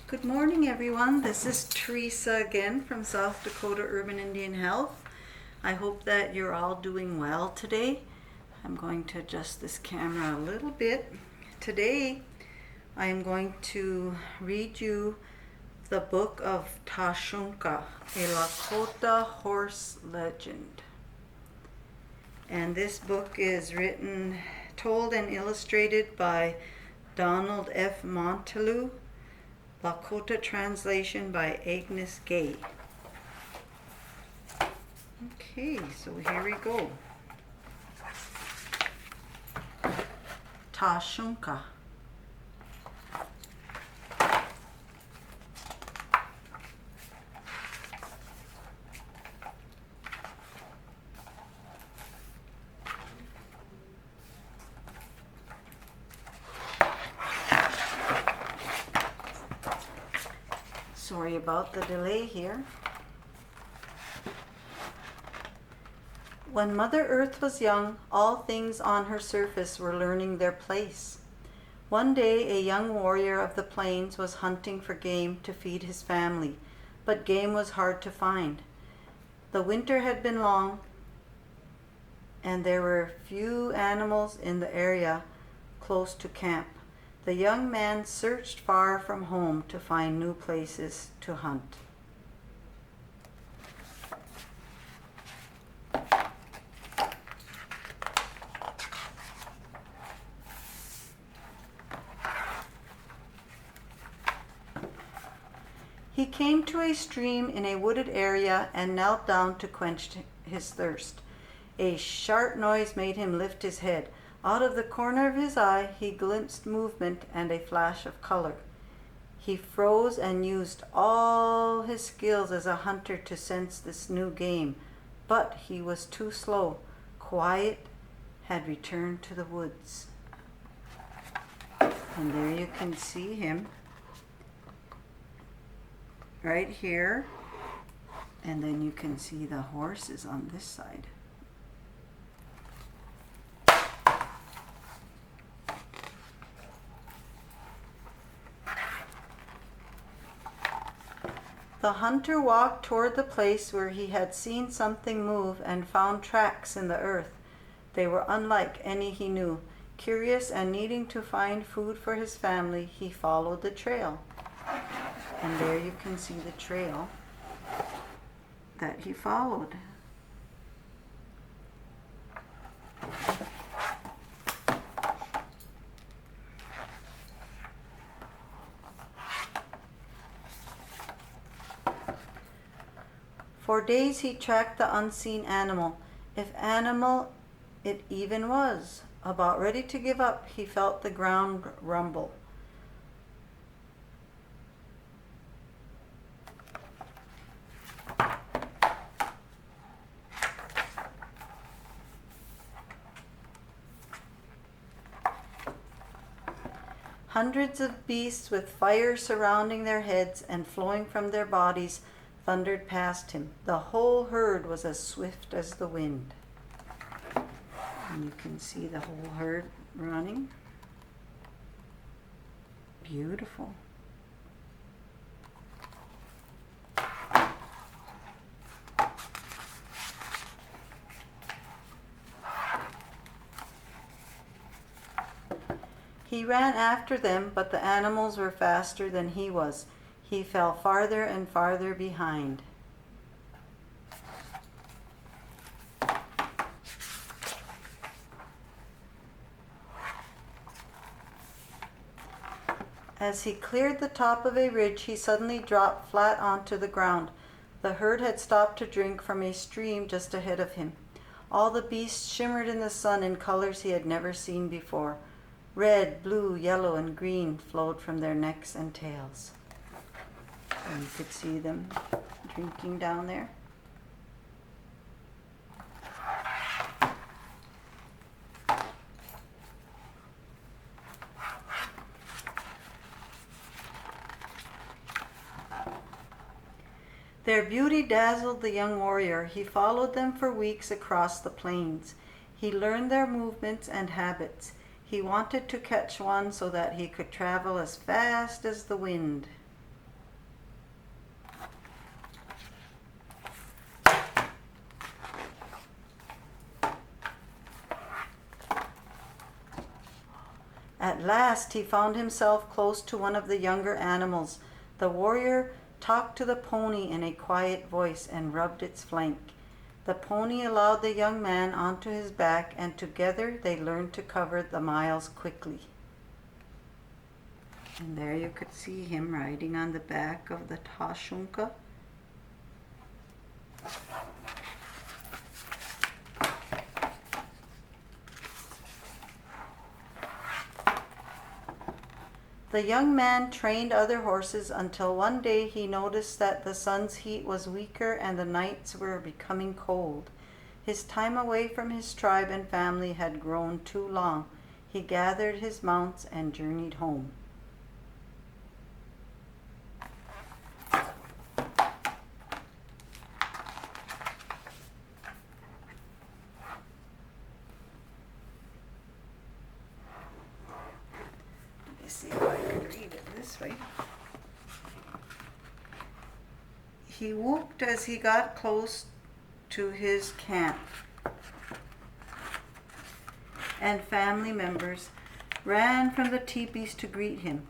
Good morning, everyone. This is Teresa again from South Dakota Urban Indian Health. I hope that you're all doing well today. I'm going to adjust this camera a little bit. Today, I am going to read you the book of Tasunka, a Lakota horse legend. And this book is written, told and illustrated by Donald F. Montileaux. Lakota translation by Agnes Gay. Okay, so here we go. Tasunka. Sorry about the delay here. When Mother Earth was young, all things on her surface were learning their place. One day, a young warrior of the plains was hunting for game to feed his family, but game was hard to find. The winter had been long, and there were few animals in the area close to camp. The young man searched far from home to find new places to hunt. He came to a stream in a wooded area and knelt down to quench his thirst. A sharp noise made him lift his head. Out of the corner of his eye, he glimpsed movement and a flash of color. He froze and used all his skills as a hunter to sense this new game, but he was too slow. Quiet had returned to the woods. And there you can see him right here, and then you can see the horses on this side. The hunter walked toward the place where he had seen something move and found tracks in the earth. They were unlike any he knew. Curious and needing to find food for his family, he followed the trail. And there you can see the trail that he followed. For days he tracked the unseen animal, if animal it even was. About ready to give up, he felt the ground rumble. Hundreds of beasts with fire surrounding their heads and flowing from their bodies thundered past him. The whole herd was as swift as the wind. And you can see the whole herd running. Beautiful. He ran after them, but the animals were faster than he was. He fell farther and farther behind. As he cleared the top of a ridge, he suddenly dropped flat onto the ground. The herd had stopped to drink from a stream just ahead of him. All the beasts shimmered in the sun in colors he had never seen before. Red, blue, yellow, and green flowed from their necks and tails. And you could see them drinking down there. Their beauty dazzled the young warrior. He followed them for weeks across the plains. He learned their movements and habits. He wanted to catch one so that he could travel as fast as the wind. At last he found himself close to one of the younger animals. The warrior talked to the pony in a quiet voice and rubbed its flank. The pony allowed the young man onto his back, and together they learned to cover the miles quickly. And there you could see him riding on the back of the Tasunka. The young man trained other horses until one day he noticed that the sun's heat was weaker and the nights were becoming cold. His time away from his tribe and family had grown too long. He gathered his mounts and journeyed home. See if I can read it this way. He whooped as he got close to his camp, and family members ran from the teepees to greet him.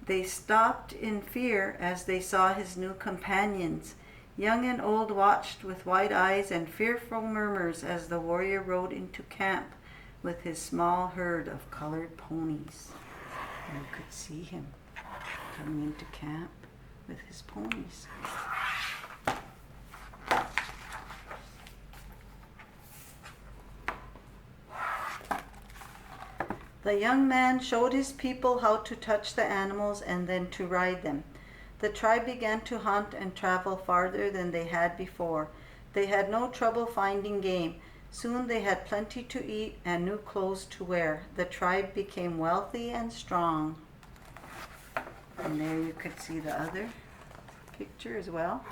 They stopped in fear as they saw his new companions. Young and old watched with wide eyes and fearful murmurs as the warrior rode into camp with his small herd of colored ponies. You could see him coming into camp with his ponies. The young man showed his people how to touch the animals and then to ride them. The tribe began to hunt and travel farther than they had before. They had no trouble finding game. Soon they had plenty to eat and new clothes to wear. The tribe became wealthy and strong. And there you could see the other picture as well.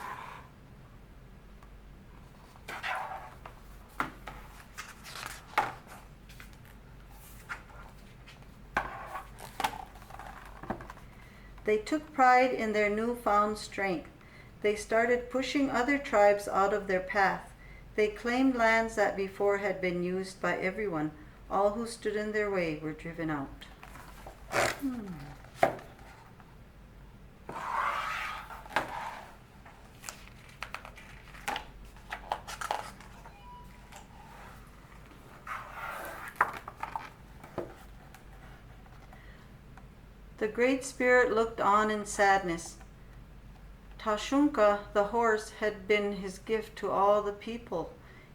They took pride in their newfound strength. They started pushing other tribes out of their path. They claimed lands that before had been used by everyone. All who stood in their way were driven out. The Great Spirit looked on in sadness. Tasunka, the horse, had been his gift to all the people.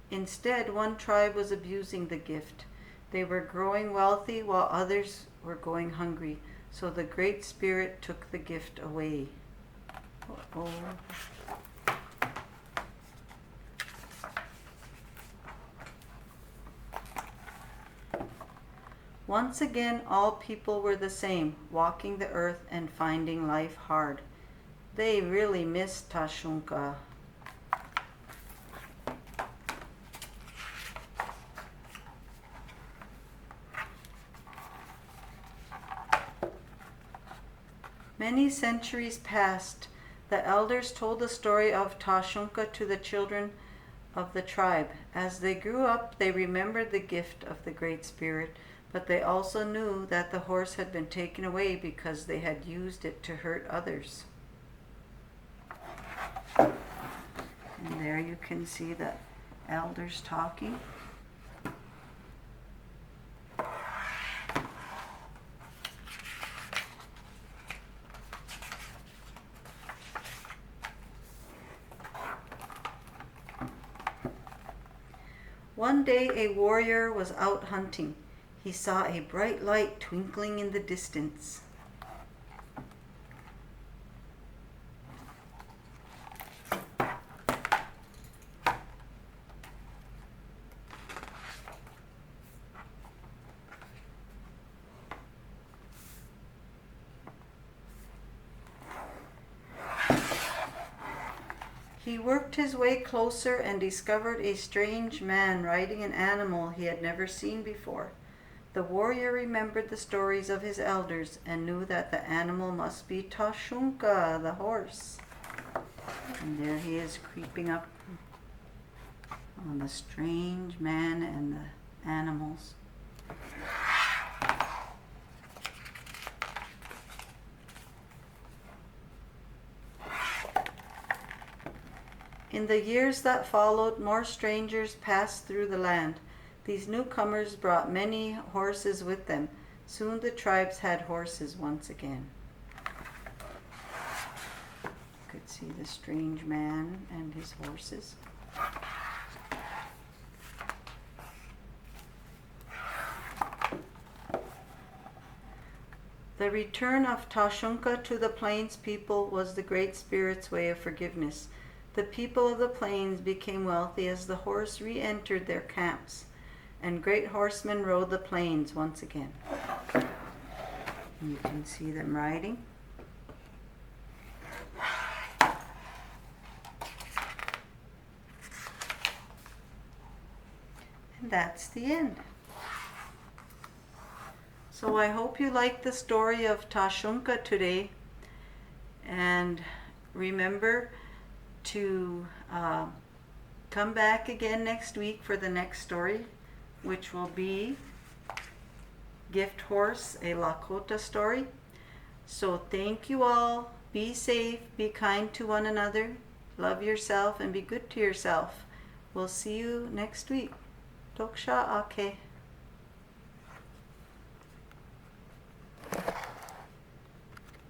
Instead, one tribe was abusing the gift. They were growing wealthy while others were going hungry. So the Great Spirit took the gift away. Uh-oh. Once again, all people were the same, walking the earth and finding life hard. They really missed Tasunka. Many centuries passed. The elders told the story of Tasunka to the children of the tribe. As they grew up, they remembered the gift of the Great Spirit, but they also knew that the horse had been taken away because they had used it to hurt others. And there you can see the elders talking. One day a warrior was out hunting. He saw a bright light twinkling in the distance. He worked his way closer and discovered a strange man riding an animal he had never seen before. The warrior remembered the stories of his elders and knew that the animal must be Tasunka, the horse. And there he is creeping up on the strange man and the animals. In the years that followed, more strangers passed through the land. These newcomers brought many horses with them. Soon the tribes had horses once again. You could see the strange man and his horses. The return of Tasunka to the plains people was the Great Spirit's way of forgiveness. The people of the plains became wealthy as the horse re-entered their camps, and great horsemen rode the plains once again. You can see them riding. And that's the end. So I hope you liked the story of Tasunka today, and remember to come back again next week for the next story, which will be Gift Horse, a Lakota story. So thank you all. Be safe, be kind to one another, love yourself, and be good to yourself. We'll see you next week. Toksha ake.